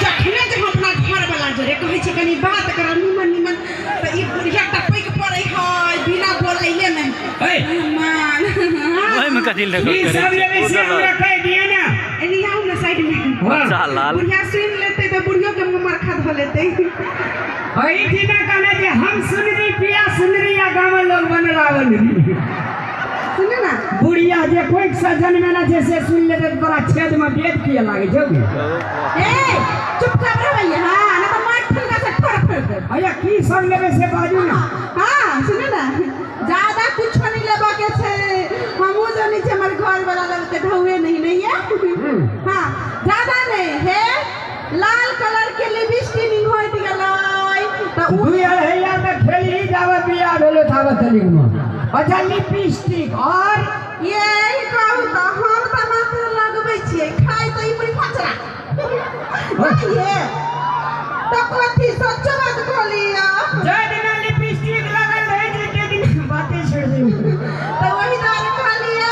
जखने जब अपना घर वाला जोरे कहे छै कनी बात कर निमन निमन त ई बुढ़िया टपक पड़े है बिना बोलैले में मान ओए में कथि लगल करे सब लेवे से हमरा कह दिए ना एनी आउ ना साइड में अच्छा लाल बुढ़िया सुन लेते तो बुढ़ियो के मुंह मरखा धो लेते हई दिना कहले जे हम सुनरी पिया सुनरी या गांव लोग बनरावन सुन ना बुढ़िया जे कोई सजन में ना जैसे सुन लेते बड़ा छेद में बेद किए लागे छौ ए चुप कर भैया हां ना तो मार ठुका से फड़ भैया की सब लेवे से बाजू ना हां सुन ना ज्यादा कुछ नहीं लेबा के छे हमहु जानि छे हमर घर वाला लगते ढौए नहीं है हां ज्यादा नहीं है लाल कलर के लिपस्टिक नहीं होइत गेलै त दुइया हैया त खेली जावे बिया भेले थावे तलिक में अच्छा लिपस्टिक और ये कहू त हम त मात्र लगबै छियै खाइ त ई बड़ी फचरा ये त कथि सच्चा बात कहलिया जय दिन लिपस्टिक लगल रहे जे के दिन बातें छोड़ दे त वही दार कहलिया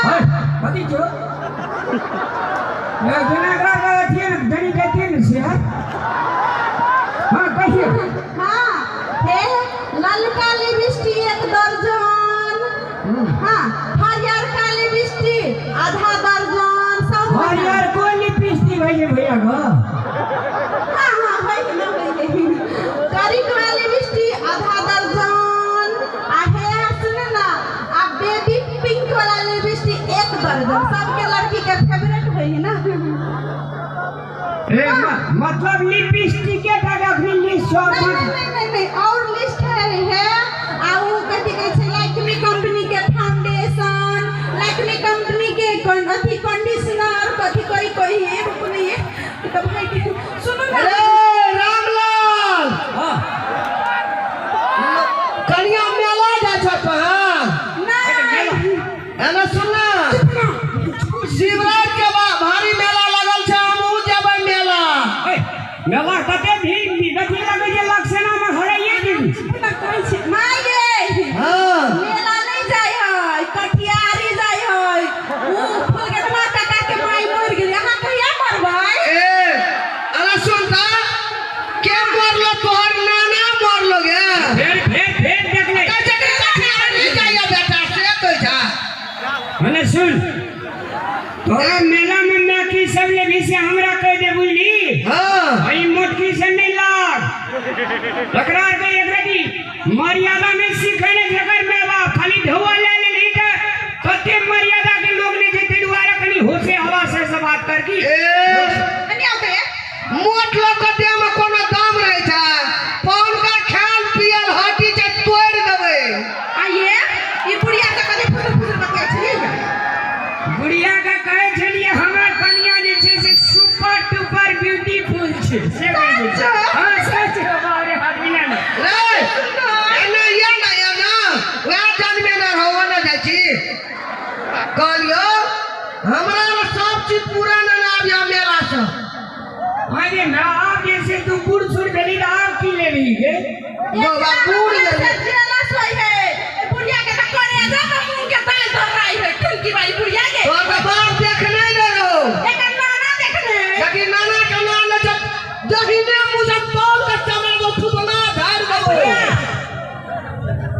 कथि जो मैं बिना का थी धनी के दिन से हां कहिए हां हे ललका लिपस्टिक एक दर्जन हां हरियर का लिपस्टिक आधा दर्जन सब हरियर कोई लिपस्टिक भैया भैया गो हां हां भाई ना भाई करी का लिपस्टिक आधा दर्जन आ हे सुन ना आ बेबी पिंक वाला लिपस्टिक एक दर्जन सबके लड़की के फेवरेट होई है ना मतलब लिपस्टिक के दाग अपनी लिस्ट नहीं और लिस्ट है आ वो कथि कहै छै लैक्मे कंपनी के फाउंडेशन लैक्मे कंपनी के अथी कंडीशनर कथि कोई है रुकनी है तो भाई सुनो ना अरे रामलाल हां कनिया मेला जा छ कहां नहीं एना सुनना शिवरात के बाद भारी मेला लगल छै हमहु जेबै मेला मेला कते भीड़ कथि लगे जे लक्षणा में हरैये दिन ना कहै छै माय गे हां मेला नहीं जाय है कटियारी जाय है वो फुलगटवा काका के माय मर गेल अहाँ कहिया मरबै ए अरे सुनता के मरलो तोहर नाना मरलो गे फेर देख ले कटियारी जाइया बेटा से कह जा मने सुन तोरा मेला में मैं की सब लेबी से हमरा कह दे बुझली हां भाई मोटकी से नहीं लाग तकरार के एक रदी मर्यादा में सिखने जगर मेला खाली ढोआ ले ली के कते मर्यादा के लोग ने जे दुआरा कनी होसे हवा से सब बात कर की नहीं आते मोट लोग कते में कोनो दाम रहे छै पान का ख्याल पियल हटी जे तोड़ देबे आइए ये बुढ़िया का कने फुसर बतिया छै बुढ़िया का कहे छलिए हमर कन्या जे छै से सुपर डुपर ब्यूटीफुल छै से कह दे हां सच बारे आदमी ना रे एना या ना वे जन्मे ना होवा ना जाइ छी कहलियो हमरा में सब चीज पूरा ना आबिया मेला से अरे ना आप जैसे तू बूढ़ सुर गली ना आप की लेबी गे बाबा बूढ़ गली जेलस होई है बुढ़िया के त करे जा त मुंह के दाल धर रही है ठुलकी वाली बुढ़िया के और बाप देखने दे रहो एकर नाना देखने लेकिन नाना का नाम ले जब जहीने मुझे तौल का चमड़ा वो फुसना झाड़ दो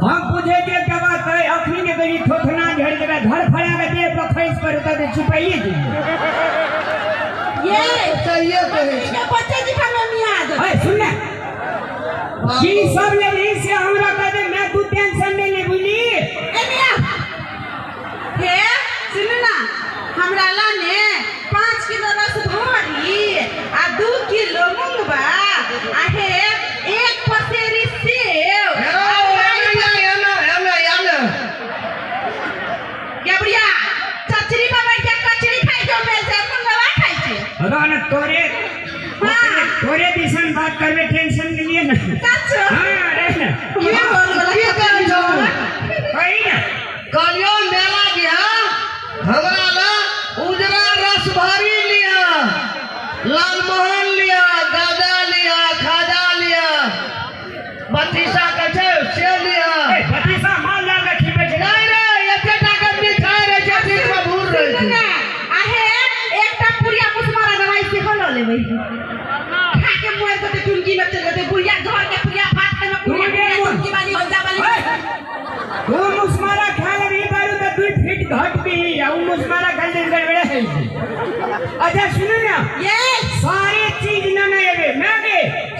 हम पूछे के बात है अखनी के गई थोथना झड़ के घर फड़ा के दे पर फैस पर उतर दे छुपाइए जी ये चाहिए कहे ये बच्चे जी का मियाद है सुन ले की सब ले ली से हमरा कह दे मैं तू टेंशन नहीं ले बुली एनिया हे सुन ना हमरा लाने 5 किलो रस भरी आ 2 किलो मूंगबा आ हे एक पसेरी सेव क्या बुढ़िया चचरी बाबा क्या कचरी खाई जो में से मूंगबा खाई छे अरे तोरे तोरे दिसन बात करवे टेंशन के लिए ना सच हां रे ये बोल ये कर जो कहीं ना कालियो मेला गया हमरा ला उजरा रस भरी लिया लाल मोहन लिया गाजा लिया खाजा लिया बतीसा का छे से लिया बतीसा माल ला के खिबे छे नहीं रे एते टाका मिठाई रे जे बीच में भूर रहे सुन ना आहे एकटा पुरिया मुसमारा दवाई से बोलो ले लेबै खा के मोर को ते टुनकी न चल गए बुढ़िया घर के बुढ़िया भात के न बुढ़िया टुनकी वाली हो जा वाली तू मुस्मारा खा ले बारू तो 2 फीट घट भी आ मुस्मारा खा ले गड़बड़े है अच्छा सुनो ना ये सारी चीज न आवे मैं के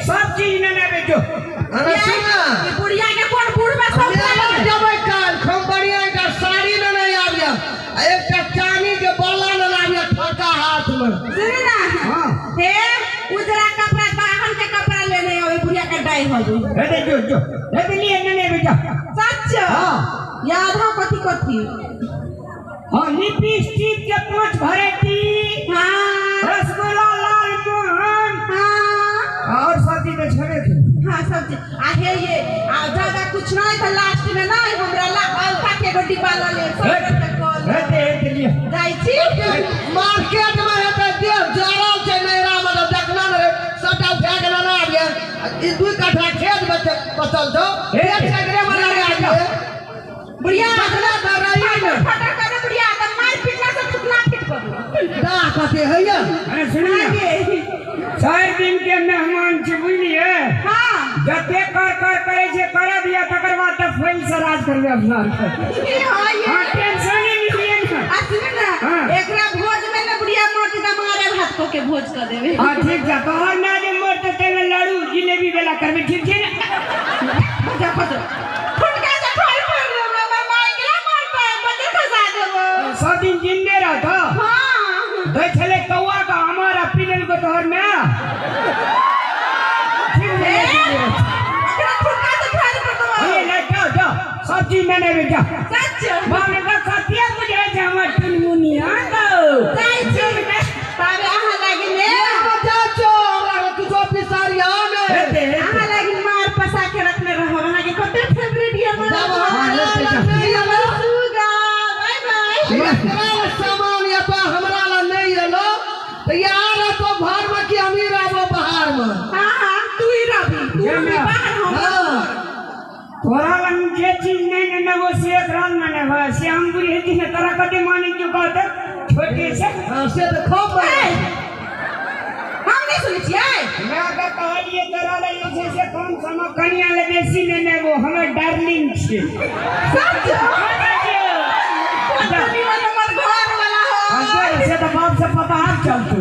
सब चीज न आवे जो अरे सुना ये बुढ़िया के कोन बूढ़ में सब जब काल खम बढ़िया का साड़ी न नहीं आविया एक चानी के बोला न लाविया ठोका हाथ में सुन ना हां हे उजरा कपड़ा बाहर के कपड़ा लेने आवे बुढ़िया का डाई हो गई अरे जो अरे लिए न बेटा सच हां याद हो कथी हां लिपस्टिक के 5 वैरायटी हां रसगुल्ला लाल मोहन हां और साथी के छड़े थे हां सब चीज आ हे ये आ ज्यादा कुछ नहीं तो लास्ट में ना हमरा ला अल्फा के गोटी वाला ले अरे लिए जाई छी मार्केट में है तो देव जरा से मेरा मतलब देखना रे सटा फेंक ना आविया ई 2 कट्ठा खेत बचल तो एक सगरे वाला आ बुढ़िया बकरा कर रही है फटा कर बुढ़िया तो मार पीटना से टुकड़ा फिट कर दो ना कते है या अरे सुनिए 4 दिन के मेहमान छी बुझलिए हां जते कर करे जे कर दिया तकर बाद तो फैल से राज करबे अपना हां ये हां टेंशन ही नहीं लिए ना आ सुन ना एकरा भोज में ना बुढ़िया मोटी दा मारे भात को के भोज कर देवे हां ठीक है तो हर ना जे मोट ते लाडू जिलेबी वाला करबे ठीक छै ना बजा फट फुटका से फल फल हमर माई के मारता है बजे खसा देबो 100 दिन जिंदे रहता हां दे छले कौवा का हमारा पिनल को तोहर में एकरा फुटका से फल कर दो अरे ले जा सब चीज मैंने बेटा सच बाप रे कतिया बुझे छै हमर टुनमुनिया तो जाई छी तारे आहा लागी ने चाचो तू तो पिसारिया में आहा लागी मार पसा के रखले रहो वहां के कते फेवरेट ये जब सुगा बाय बाय सामान या तो हमरा ला नहीं एलो तो यार तो घर में की अमीर आबो बाहर में हां तू ही रही तू भी बाहर हम तोरा लन जे चीज नहीं ने वो से एकरान में ने बस से हम बुझे छी तरह कते माने क्यों कहते छोटे से तो खूब हम नहीं सुनी छिए मैं का कहलिए तोरा ले से कौन सम कनिया ले बेसी ने वो हमर डार्लिंग छी सच कतनी हमर घर वाला हो हां से तो बाप से पता हाथ चल तू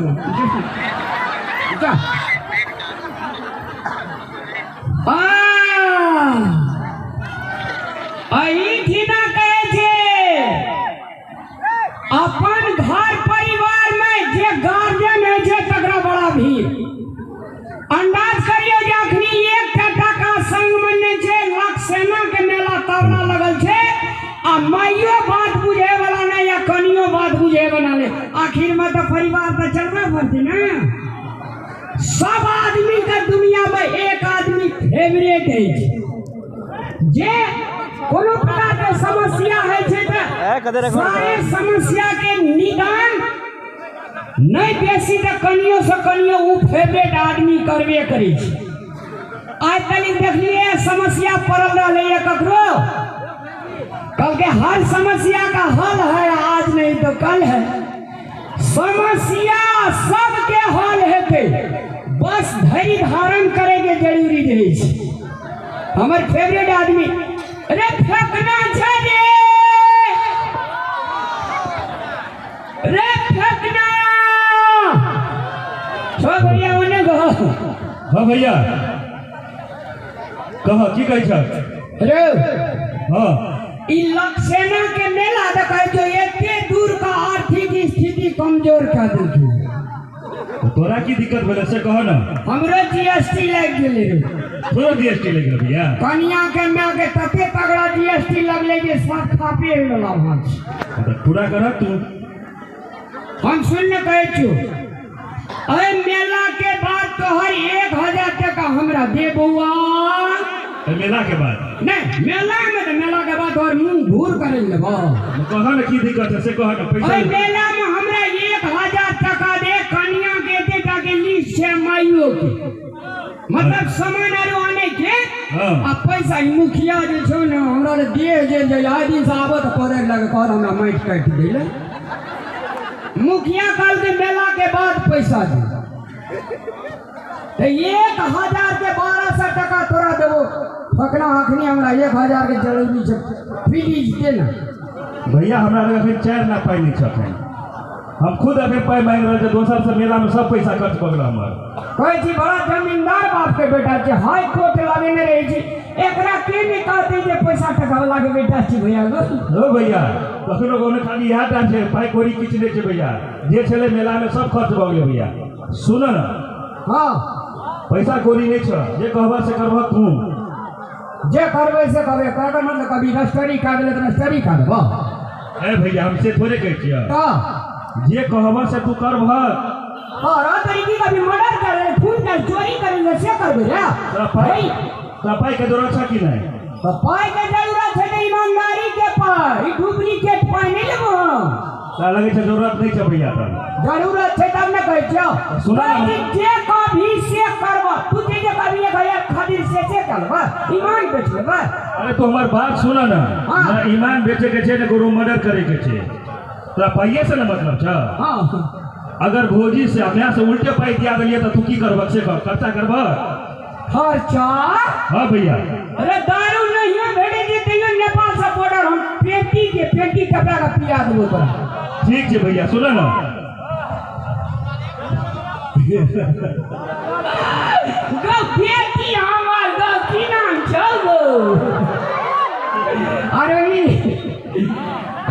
जा आई ठिना कहे छे अपन घर परिवार में जे गार्जियन है जे तकरा बड़ा भीड़ अंदाज करियो जे अखनी 1 टका संग मने छे लक्ष्मण के मेला तबला लगल छे आ माइयो बात बुझे वाला नहीं या कनियो बात बुझे वाला नहीं आखिर में तो परिवार तो चलना पड़ती ना सब आदमी का दुनिया में एक आदमी फेवरेट है जे कोनो प्रकार के समस्या है छे त सारे समस्या के निदान नहीं बेसी त कनियो से कनियो उ फेवरेट आदमी करबे करी छै आज तक देखलिए समस्या पड़ल रहले ककरो कल के हर समस्या का हल है आज नहीं तो कल है समस्या सबके हल हेते बस धैर्य धारण करे के जरूरी रहे छै हमर फेवरेट आदमी अरे फेंकना छै रे फेंकना छो भैया ओने गो हाँ भैया कह की कहै छ रे हाँ ई लक्ष्मण के मेला देखै जो एते दूर का आर्थिक स्थिति कमजोर कर देलकै तोरा की दिक्कत भेल से कह ना हमरो जीएसटी लग गेलै रे तोरा जीएसटी लग गेल भैया कनिया के मां के तते तगड़ा जीएसटी लगले जे सब खापे वाला भाग तो पूरा कर तू हम सुन कहे छु अरे मेला के बाद तोहर 1000 टका हमरा दे बउआ मेला के बाद नहीं मेला में तो मेला के बाद और मुंह घूर करे लेबो कह ना की दिक्कत है से कह ना पैसा अरे मेला में हमरा 1000 टका दे कनिया के देता के लिस्ट से माइयो के मतलब सामान आरो आने के हाँ आ पैसा मुखिया जे छौ ना हमरा दे जे आदि साबत पड़े लगे कर हमरा माइट काट देले मुखिया काल के मेला के बाद पैसा दे तो 1000 के 1200 टका तोरा देबो फकना आखनी हमरा 1000 के जरूरी छै प्लीज दे ना भैया हमरा लग अभी 4 लाख पाई नहीं छथिन हम खुद अभी पाई मांग रहे थे दोसर से मेला में सब पैसा खर्च कर हमर कहै छी बड़ा जमींदार बाप के बेटा छै हाई कोर्ट लागे ने रहे छी एकरा के निकालते जे पैसा टका वाला के बेटा छी भैया हो भैया कखनो कोनो खाली इएह टाइम छै पाई कोरी किछ नहीं छै भैया जे छले मेला में सब खर्च भ गेलै भैया सुन न हां पैसा कोरी नहीं छ जे कहबा से करबह तू जे करबै से करबै कागज मतलब कभी रजिस्ट्री कागज त रजिस्ट्री का देबो ए भैया हमसे थोड़े कहै छियै का जे कहबा से तू करबह और तरीके का भी मर्डर करे खून का चोरी करे से करबे रे भाई पाई के जरूरत है कि नहीं तो पाई के जरूरत है तो ईमानदारी के पर ई डुप्लीकेट पाई नहीं लेबो ता लगे छै जरूरत नहीं छै भैया त जरूरत छै तब न कहै छियो सुना कि जे कभी से करबो तू जे कभी 1000 खातिर से करबो ईमान बेच लेबो अरे तो हमार बात सुना ना हाँ। ना ईमान बेचे के छै ना गुरु मर्डर करे के छै तोरा पाइए से ना मतलब छ हां अगर भोजी से हमरा से उल्टे पाई दिया देलिए तो तू की करबह से कर खर्चा करबह खर्चा हां भैया अरे दारू नहीं है भेड़े जे तैयो नेपाल से बॉर्डर हम पेटी कपड़ा का पिया देबो तोरा ठीक छै भैया सुन ना गो पेटी हमार गो की नाम छौ गो अरे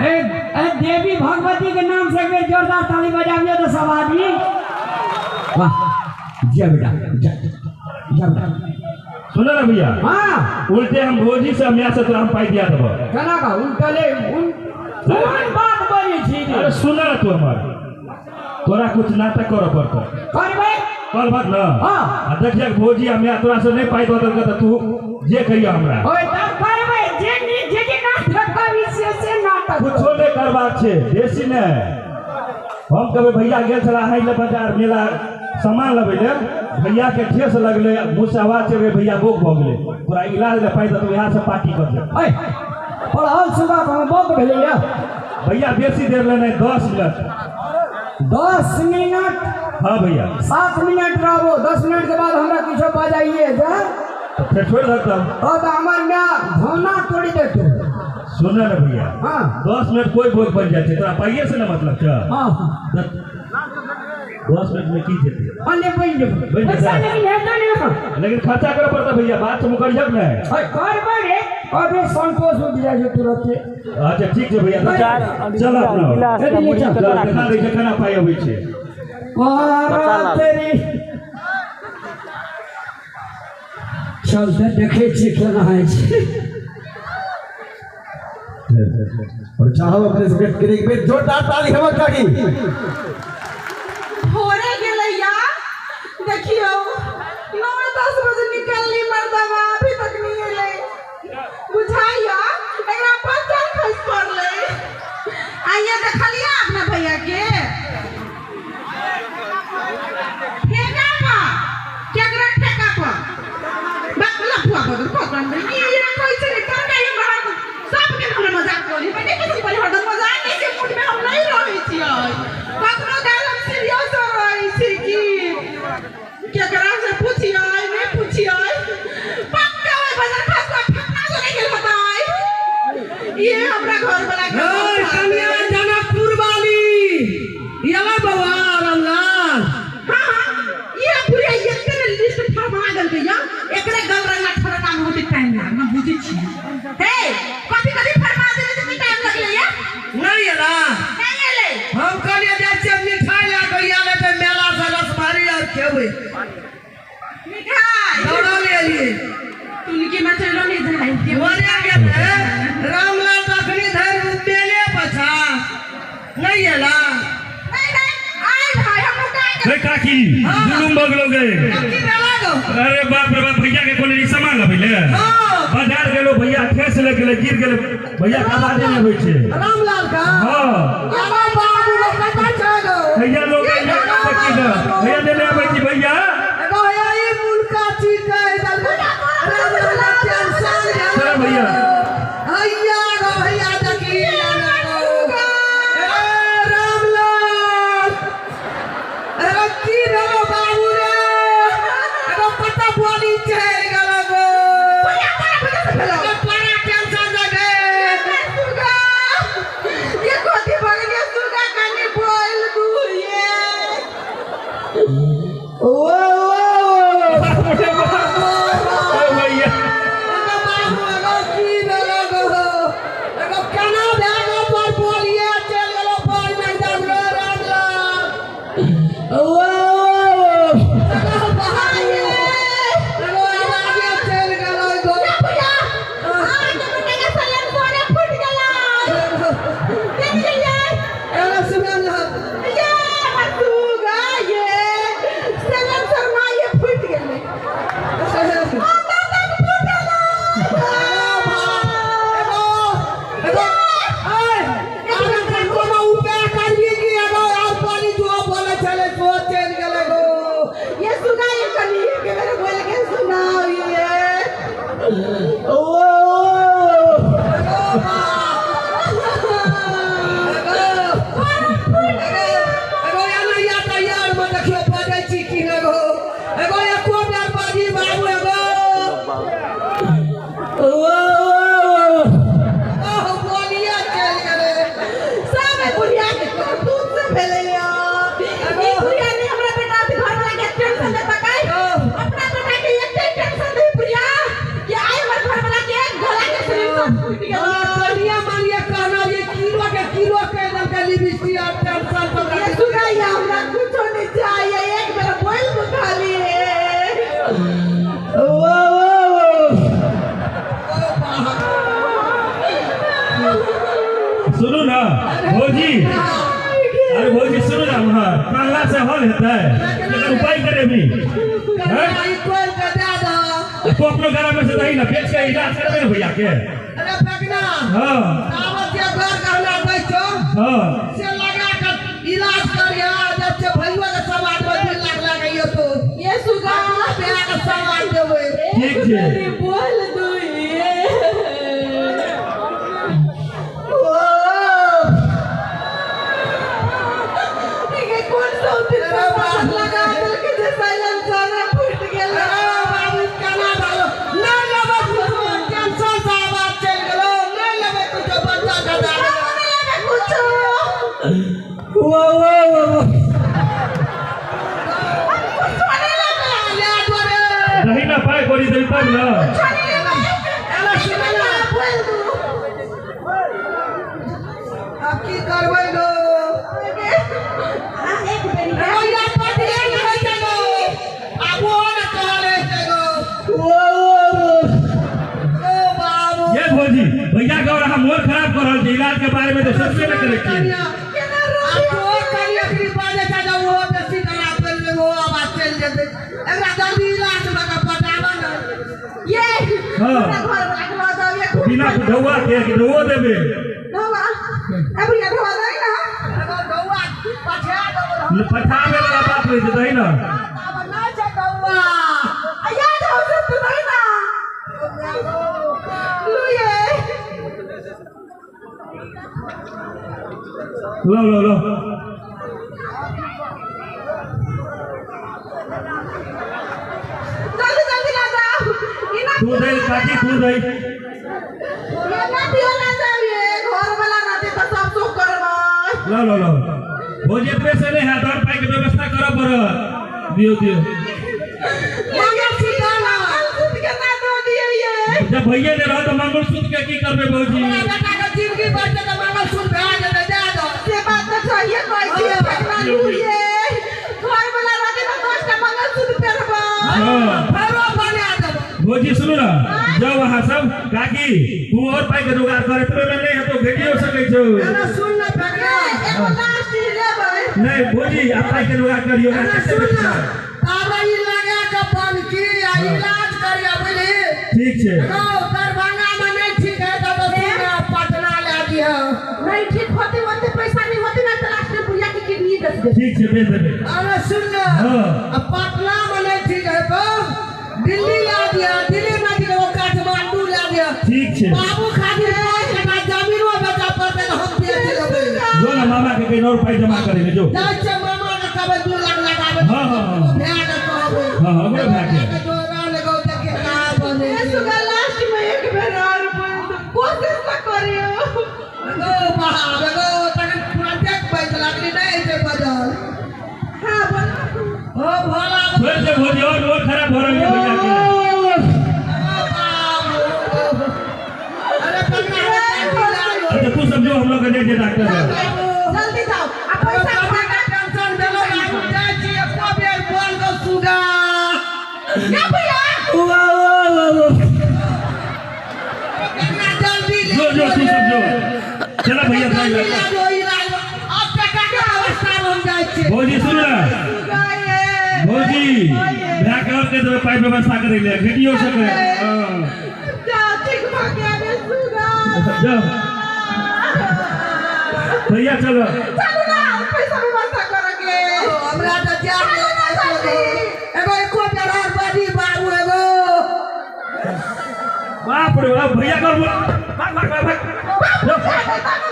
ए देवी भगवती के नाम से एक जोरदार ताली बजाइए तो सब आदमी वाह जय बेटा जय बेटा सुन ना भैया हाँ उल्टे हम भोजी से हमरा से तोरा हम पाई दिया देबो केना का उल्टले कौन बात बोली छी अरे सुन ना तू हमार तोरा कुछ नाटक करे पड़तो करबे कल बात ना हाँ। आ देखिए भोजी हमरा तोरा से नहीं पाई दो तो तू जे कहियो हमरा ओए तब करबे जे नाटक का विषय से नाटक कुछो नहीं करबाक छै बेसी नहीं हम कभी भैया गेल छला हाई ले बाजार मेला सामान लेबे ले भैया के ठेस लगले मुंह से आवाज चले भैया भूख भ गेले पूरा इलाज ले पाई तो यहाँ से पार्टी कर दे ओए पढ़ल सुबह को बहुत भेले या भैया बेसी देर ले नहीं 10 मिनट 10 मिनट हाँ भैया 7 मिनट रहबो 10 मिनट के बाद हमरा किछो बजाइए जा तो फिर छोड़ सकता हूँ तो हमर ना धोना तोड़ी दे तू सुन ना भैया हाँ 10 मिनट कोई बोल बन जाते तोरा पाइए से ना मतलब छ हाँ 10 मिनट में की जेते अन्य बन बन जे जेतै। पैसा नहीं है तो नहीं लेकिन खर्चा करे पड़ता भैया बात से मुकर जब नहीं ओए कर बड़े अबे संतोष हो जाए जो तुरंत अच्छा ठीक है भैया चल अपना देखा रही खाना पाई अबै छै तेरी चल देखे छी केना है और चाहो अपने से वेट करेंगे बेट जोरदार ताली हम काटी होरे गेलैया देखियो 9-10 बजे निकलली मर्दवा अभी तक नहीं एले बुझाइया एकरा बच्चा खस पड़ले आइए देखलिया अपना भैया के ठेका पर केकरा ठेका पर बकला फुआ पर पकड़ नहीं ये कोई से निकल गई बाहर सब के हमरा मजाक करी मैंने किसी पर हरदम मजाक नहीं के मूड में हम नहीं रही छी कखनो गालम सीरियस रही छी की केकरा से पूछियो नहीं पूछियो पक्का है बाजार खास का ठकना तो नहीं गेल बताई ये हमरा घर वाला के कन्या जनकपुर वाली येला बाबा रामलाल हां ये पूरे ये तेरे लिस्ट फरमा गल के या एकरे गल रंगा ठरना में होते टाइम लाग ना बुझी छी हे कभी कभी फरमा दे तो टाइम लगले या नहीं येला नहीं ले हम कने जाय छी मिठाई ला के आले ते मेला से रसमारी और खेबै मिठाई दौड़ा ले लिए तुनकी में चलो नहीं जाए के बोले के रामलाल तखनी धर मेले पछा नहीं येला नहीं नहीं आए भाई हम लोग का रे काकी जुलुम बगलोगे की मेला गो अरे बाप रे बाप भैया के कोने सामान लबे ले बाजार गेलो भैया ठेस लग गेले गिर गेले भैया का बात नहीं होय छै रामलाल का हां येला बाबू लोग पता चलो भैया लोग भैया ले ले आबै छी भैया एगो ये मुनका चीज है रामलाल टेंशन चलो भैया हैया गो भैया देखी रामलाल अरे की रो बाबू ओ भैया सुनो ना भौजी, अरे भौजी सुनो ना, वहाँ काला से हल हेतै लेकिन उपाय करे भी तो अपनो घर में से दही ना बेच के इलाज करबे ना भैया के। अरे पगना हां आवत के घर कहला बैठो हां से लगा के इलाज करिया जब से भैया के समाज में 2 लाख लगाइयो तो ये सुगा बेटा के समाज देबे। ठीक छै बोल दो ये कौन सा उतिर लगा दिल के जैसा इंसान फूट गेल। बाबू केना डालो ना लेबे कुछ टेंशन से बात चल गेलो ना लेबे कुछ बच्चा का डालो नहीं लगे कुछ वो छोड़े लगे ले तोरे दही ना पाए कोरी दे तब ना एला सुने ना बोल दो अब की करबै गो एक बेरी भैया पटिया नहीं चलो आबो न चले चलो ओ बाबू ये भौजी भैया के और हम मोर खराब कर रहल छै, इलाज के बारे में तो सोचबे न करे छी। आपको करिया की बाजे चाचा वो बेसी करा कर ले वो आवाज चल जेते एकरा जल्दी इलाज में का पटावा न ये हाँ। घर वाला खवा दो ये बिना ढौआ के ढौआ देबे धोवा अब ये धोवा नहीं ना एगो गौआ पछा दो पठावे वाला बात नहीं छै दही ना अब ना छ गौआ आया जाओ सब तो नहीं ना लो ये लो जल्दी जल्दी ला जाओ इना तू दे काकी तू दे ये ना दियो ना जाओ ये घर वाला रहते तो सब सुख करबा लो भौजी इतने से नहीं है, दौड़ पाई के व्यवस्था करो पर दियो मंगल सिताना खुद के ना दो दिए ये जब भैया ने रहा तो मंगलसूत्र के की करबे भौजी। बेटा का जिंदगी बच तो मंगल सूत्र भेज दे दो से बात तो चाहिए कोई चीज पकड़ा लू ये घर वाला रहते तो 10 का मंगलसूत्र पहनबा हां फेरो बना दो भौजी सुनो ना, जाओ वहां सब काकी तू और पाई के जुगाड़ करे तो नहीं है तो भेटियो सकै छौ। एना सुन ना पगना एगो लास्ट लेबै नहीं भौजी आप पाई के जुगाड़ करियो ना कैसे भेटना। ताबई लगा के बन की आ इलाज करिया बोली ठीक छै नो दरभंगा में नहीं ठीक है तो सुना पटना ले दियो नहीं ठीक होते होते पैसा नहीं होते ना तो लास्ट में बुढ़िया की किडनी दस दे ठीक छै भेज देबे। अरे सुन ना हाँ। अब पटना में नहीं ठीक है तो दिल्ली ला दिया दिल्ली में दियो काठमांडू ला दिया ठीक छै बाबू खातिर का जमीनो बेचा पड़ते तो हम बेच लेबै जो ना मामा के कहीं और पाई जमा करेंगे जो। जाय छै मामा के कबे 2 लाख लगाबे हाँ। भेड़ कहबे हाँ हमरे भाई के जोरा लगो देखे का बने ये सुगा लास्ट में एक बेर और कोशिश ना करियो गो बाहर गो तक प्रोजेक्ट पैसा लगनी नहीं छै बदल हां बोल ओ भोला फिर से भोजी और खराब हो रही है भैया की। अच्छा तू समझो हम लोग का डॉक्टर है। जल्दी जाओ आप पैसा उठाकर टेंशन देलो बाबू जाय छी एको बेर बोल दो सुगा क्या भैया जल्दी जो जो तू समझो चला भैया भाई अब टका के अवस्था हम जाय छी भोजी सुन ना भोजी ब्याह कर के तो पाइप व्यवस्था कर ले वीडियो से कर हां क्या ठीक भाग गया रे सुगा जाओ भैया चलो चलो ना पैसा व्यवस्था करेंगे हमरा तो जान एगो एको बेर और बड़ी बाबू एगो बाप रे बाप भैया कर भाग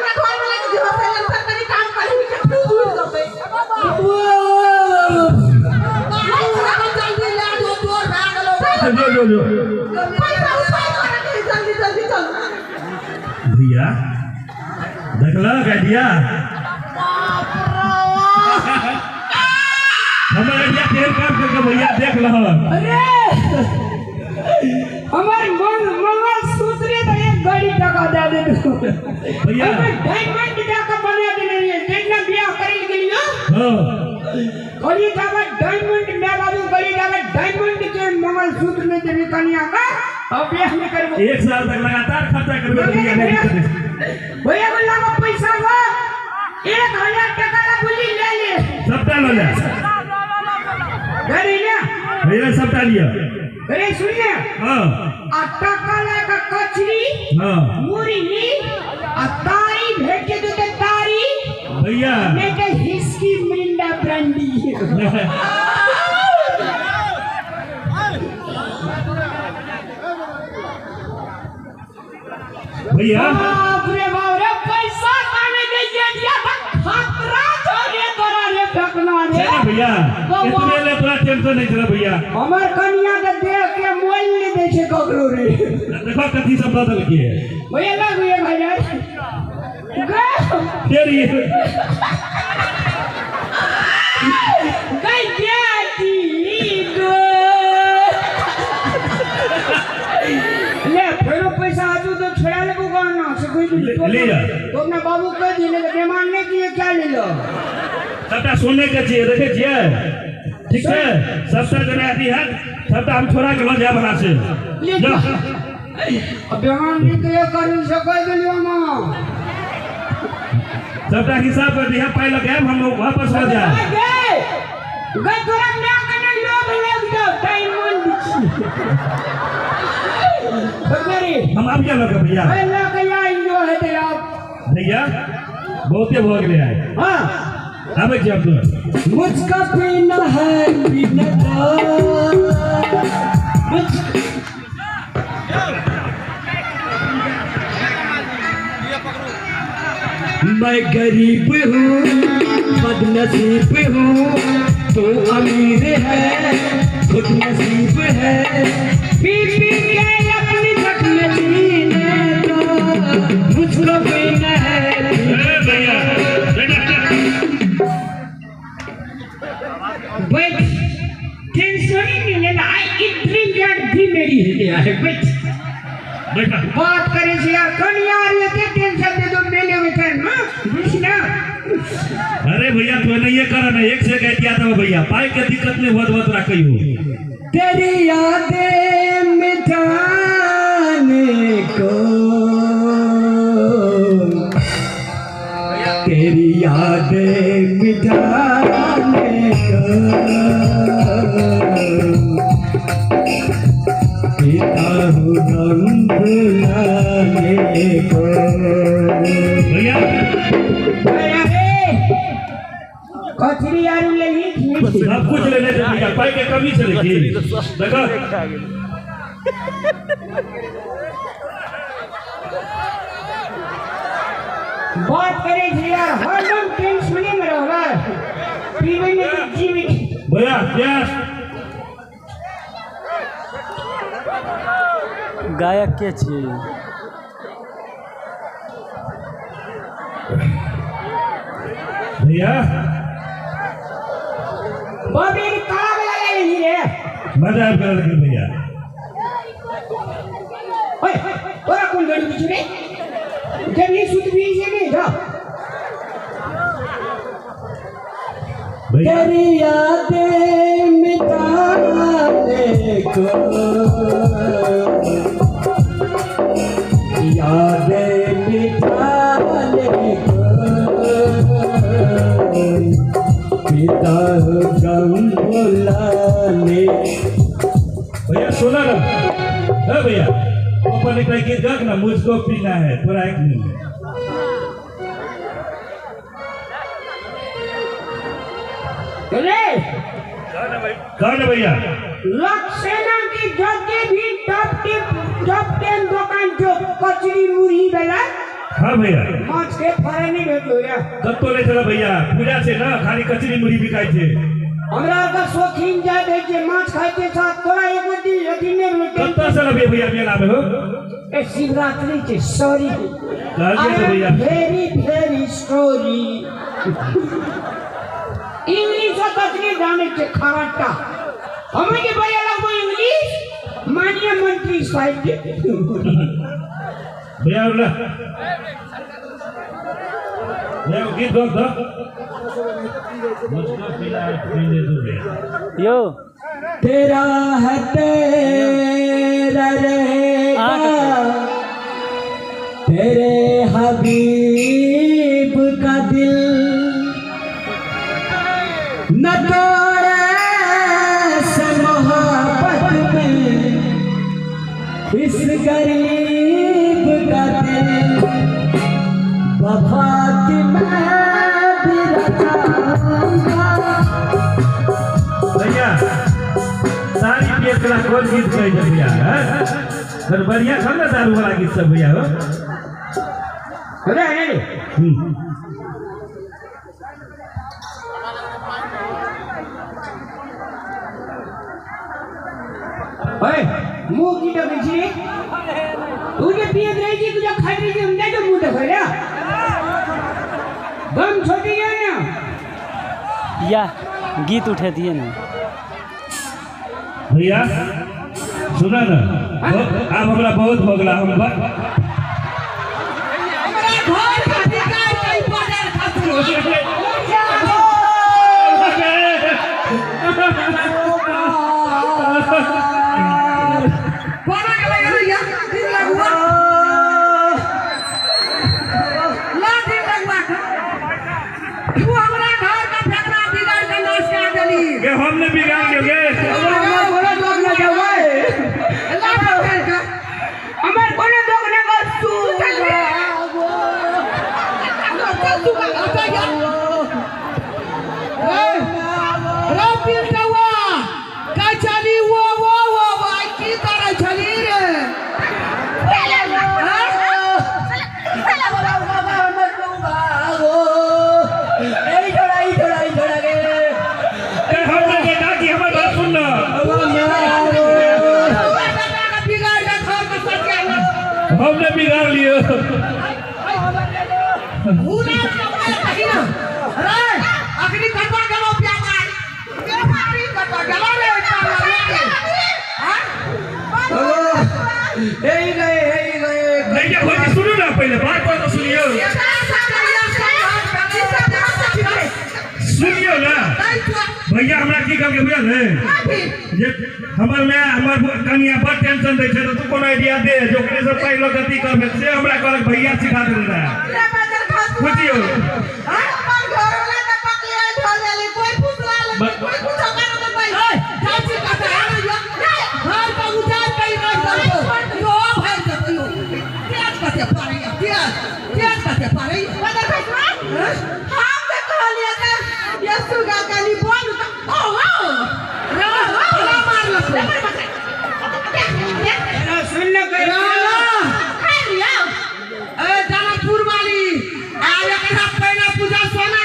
घर वाले के जीवन से सरकारी काम करी के दूर दबे जल्दी ले जो तोर भाग लो जो पैसा उठाओ करेंगे जल्दी जल्दी चलो भैया देखला कह दिया हमारे इंडिया तेल काम करके भैया देख लो अरे हमारे मंगल सूत्र तो एक गाड़ी टका दे दे भैया डायमंड जाकर बना दे नहीं है जितना ब्याह करे के लिए हां गली जाकर डायमंड मैं बाबू गली जाकर डायमंड के मंगल सूत्र में जब कन्या का अब ब्याह नहीं करबो एक साल तक लगातार खर्चा करबे भैया नहीं भैया को लगा पैसा वो 1000 टका ला बोली ले ले सबटा लो ले गरी ना भैया सबटा लिया अरे सुनिए हां आ टका ला का कचरी हां मुरी आ तारी भेट के दे तारी भैया मैं के हिस्की मिंडा ब्रांडी भैया बाप रे पैसा काने के दिया खतरा छोड़े तोरा रे ठकना रे चला भैया इतने ले थोड़ा टेंशन नहीं चला भैया हमर कन्या के देख के मोल नहीं दे छे ककरो रे देखो कथी सब बदल के भैया लग ये भैया तेरी कई जाती गो ले फेरो पैसा आजू तो छोड़ा ले को गाना से कोई ले जा तो अपने बाबू कह दिए कि डिमांड नहीं किए क्या ले लो सबटा सोने के चाहिए देखे छिए ठीक है सबसे जरा आती है सबटा हम छोड़ा के लो जा बना से ले अब डिमांड नहीं किए कर सके दियो मां सबटा हिसाब कर दिया पाई लगे हम लोग वापस हो जाए गए तोरा ना करने लोग लग जाओ डायमंड बकरी हम अब क्या लगे भैया अल्लाह का या इंजो है तेरा भैया बहुते हो गए आए हां अब क्या अब मुझका पीना है पीने का मैं गरीब हूँ बदनसीब हूँ तो अमीर है खुद नसीब है पी पी के अपनी जख्म जीने को मुझको पीना है भैया बैठ टेंशन ही नहीं लेना इतनी जान भी मेरी है बैठ बैठा बात करे से यार कौन यार ये टेंशन दे दो मेले में कर ना बुझना अरे भैया तू नहीं ये कर ना एक से कह दिया था भैया पाई के दिक्कत नहीं बहुत बहुत रखी हो तेरी यादें मिटाने को तेरी यादें मिटाने को पीता हूँ गम भुलाने को भैया कचरी यार ले ली सब कुछ लेने दे भैया पाई के कमी चलेगी देखो बात करे थे यार हरदम टेंशन में रहो पीने में जीवित भैया क्या गायक के छी भैया बॉबी काला लगा ले मजाक कर रहे भैया। ओए तोरा कौन गाड़ी बिचू रे जब ये सुत भी ये नहीं जा भैया तेरी यादें मिटाने को यादें मिटाने को पिता गम भुलाने। भैया सुना ना, है भैया ऊपर निकल के गक ना, मुझको पीना है थोड़ा एक मिनट। कौन है भैया? लक्सेना की जगह भी टॉप 10 दुकान जो कचरी मुरही वाला हाँ भैया माछ के फरे नहीं भेटलो रे कब तो ले चला भैया, पूजा से ना खाली कचरी मुड़ी बिकाई थे। हमरा का शौकीन जा दे जे माछ खाए के साथ तोरा एगो दिन यदि ने कब तो चला भैया मेला में हो? ए शिवरात्रि के सॉरी कहिए तो भैया। वेरी स्टोरी इंग्लिश और कचरी जाने के खराटा हमें के भैया लोग इंग्लिश माननीय मंत्री साहब भैया बोला भैया गीत गाओ तो मुझको पीना है पीने दो भैया। यो तेरा है तेरा रहेगा तेरे हबीब का दिल न तोड़े से मोहब्बत में इस गरीब का दिल वफा की मैं भी रखाऊंगा। भैया सारी पेट कला कौन गीत गई भैया? सर बढ़िया खा ना दारू वाला गीत सब भैया हो। अरे ओए मुंह की तो बिछी तूने पिए रही थी तुझे खाई रही थी हमने तो मुंह देखो रे दम छोटी है ना या गीत उठे दिए ना भैया सुना ना, आप हमारा बहुत भोगला हम हमारा घर का अधिकार कई बाजार खातिर बड़ा के लगे या दिन लगवा ला दिन लगवा तू हमारा घर का फेंकना बिगाड़ के नाश कर देली के हमने बिगाड़ दियोगे। हमारा लोग न जावे ला फेंक हमारे कोने लोग ने को तू हमने बेटा की हमारी बात सुनना, हमने बिगाड़ लियो। भैया भैया सुनो ना, पहले बात तो सुनियो सुनियो ना भैया। हमरा की करके बुझल है जे हमर में हमर कनिया बड़ टेंशन दै छै, तो तू कोनो आइडिया दे जो ओकरे से पहले गति करबे से हमरा कहलक भैया सिखा दे रहा है। बुझियो सुनने के जनकपुर वाली आज एक पहला पूजा सोना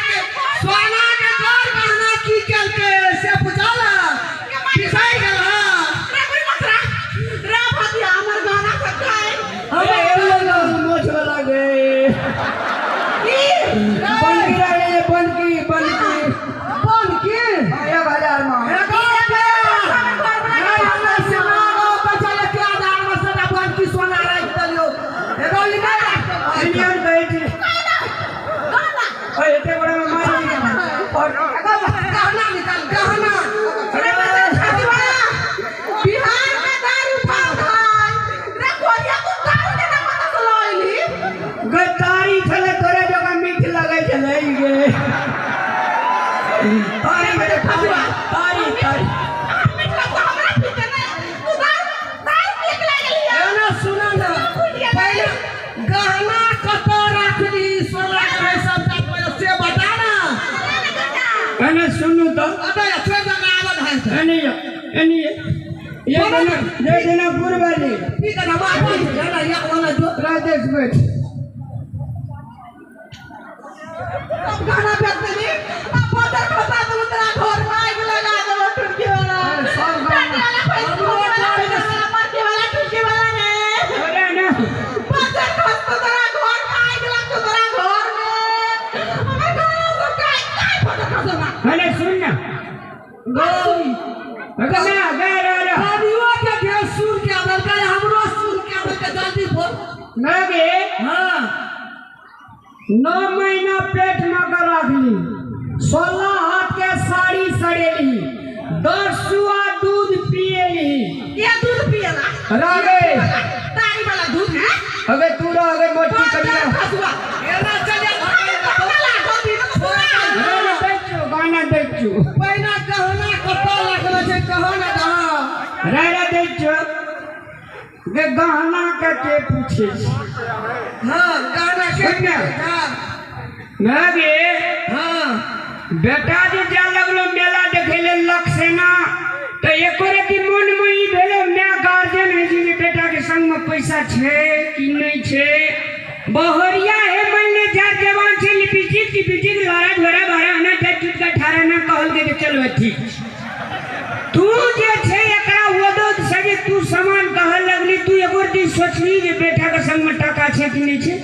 चलिए ये देना गुरबानी ठीक है ना बात जाना या वाला जो राजेश बैठ अब गाना बजते नहीं अब पता पता तो तेरा घर माइक लगा दो टुटकी वाला सब मरके वाला टुटकी वाला ने अरे ना पता तो तेरा घर माइक लगा तो तेरा घर में हमारे घर को काय पता ना मैंने सुन ना गई अगर मैं आ गया रे गाड़ियों के ढेर सुन के आदर का हमरो सुन के आदर के जल्दी बोल मैं गे हां 9 महीना पेट में कर रखली 16 हाथ के साड़ी सड़ेली 10 सुआ दूध पिएली ये दूध पिएला रागे तारी वाला दूध है अबे तू रह गए मोटी करिया खसुआ एना चले गाना देखो पहिना कहना कतो लगल छै कहना दा रे देखो गे गहना के पूछे हां गाना के मैं गे हां बेटा जे जा लगलो मेला देखे ले लक्सेना तो एको रति मन में ई भेलो मैं गार्जियन है जी बेटा के संग में पैसा छे कि नहीं छे बहरिया है मैंने जा जवान छे लिपिजिक लारा घोड़ा बारा ना टट का ठारा ना कहल के चलो ठीक तू जे छे एकरा वदो सजे तू सामान कहल लगली तू एको दिन सोचली जे बेटा के संग में टका छे कि नहीं छे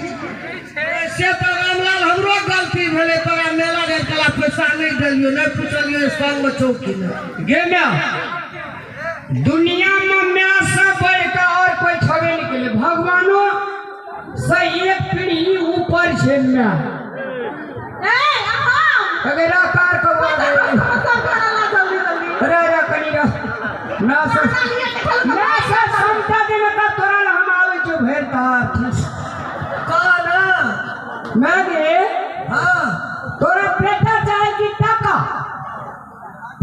से तो रामलाल हमरो गलती भेले तोरा मेला रे कला पैसा नहीं देलियो नहीं पूछलियो संग में चौकी में गे मैं दुनिया में मैं सब बढ़ का और कोई छबे नहीं के भगवानो से एक पीढ़ी ऊपर छे मैं ए हां अगर आकार को सब गाना जल्दी जल्दी अरे कनी रा ना से समता दिन का तोरा हम आवे जो भेरता कहना मैं गे हां तोरा बेटा चाहे कि टका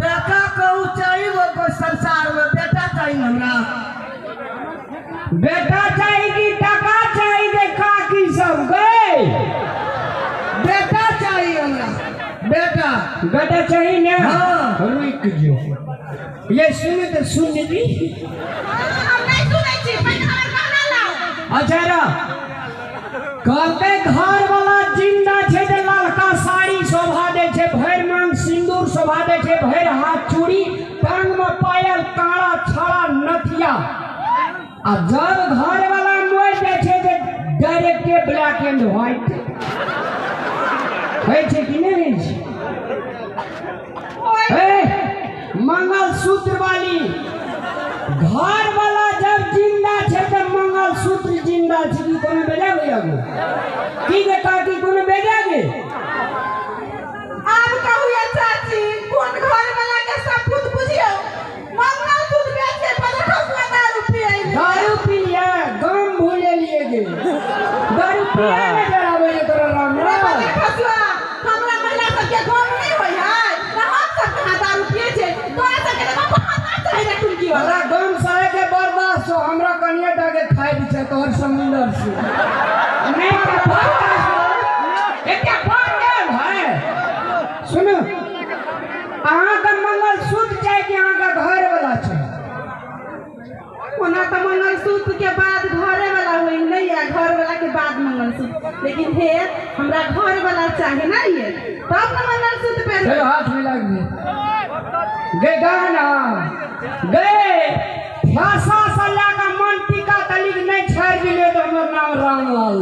बेटा को चाहिए वो को संसार में बेटा चाहिए हमरा बेटा चाहे कि टका चाहे देखा कि सब गए बेटा चाहिए हमरा बेटा बेटा चाहिए ना हाँ। रुक जो ये सुने तो सुन ली हम नहीं सुनै छी पहले हमर गाना लाओ अच्छा रा कहते घर वाला जिंदा छे जे लड़का साड़ी शोभा दे छे भैर मांग सिंदूर शोभा दे छे भैर हाथ चूड़ी टांग में पायल काड़ा छड़ा नथिया आ जब घर वाला मोय दे छे जे डायरेक्ट ब्लैक एंड व्हाइट है छे कि नहीं ए मंगलसूत्र वाली घर वाला जब जिंदा छे तो मंगलसूत्र जिंदा छे कि कोनो बेजा गया की देखा कि कोनो बेजा गे अब कहू ये चाची कौन घर वाला के सब कुछ बुझियो मंगल दूध बेचे 50 रुपया दारू पी लिया गम भूले लिए गे दारू पिया में डरावे तोरा राम राम खसुआ हमरा महिला सब के घर नहीं होय है हम सब कहां दारू पिए छे तोरा सब के तो पता चाहिए टुलकी वाला अरे गम सहे के बर्दाश्त हो हमरा कनिया डाके खाइ दी छे तोहर समुंदर से नहीं का बात एक बात है सुनो अहाँ का मंगलसूत्र चाहे कि अहाँ का घर वाला छे ओना तो मंगलसूत्र के बाद घरे वाला होई नहीं है घर वाला के बाद मंगलसूत्र लेकिन हे हमरा घर वाला चाहिए ना ये तब ना मंगलसूत्र पहन चलो हाथ मिला के गे गाना गे भाषा सल्ला का मन टीका तलिक नहीं छाड़ दिले तो हमर नाम रामलाल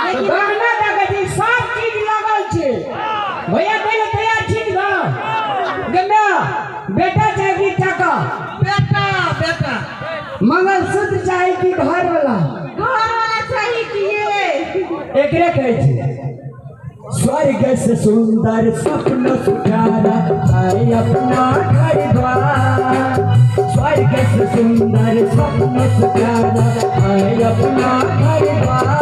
लेकिन गाना देखे सब चीज लगल छे भैया पहले तैयार ठीक ना गंगा बेटा चाहिए टका बेटा बेटा मंगलसूत्र चाहिए कि घर वाला चाहिए कि ये एकरे कहै छै स्वर्ग से सुंदर स्वप्न सुधारा है अपना घर द्वार स्वर्ग से सुंदर स्वप्न सुधारा है अपना घर द्वार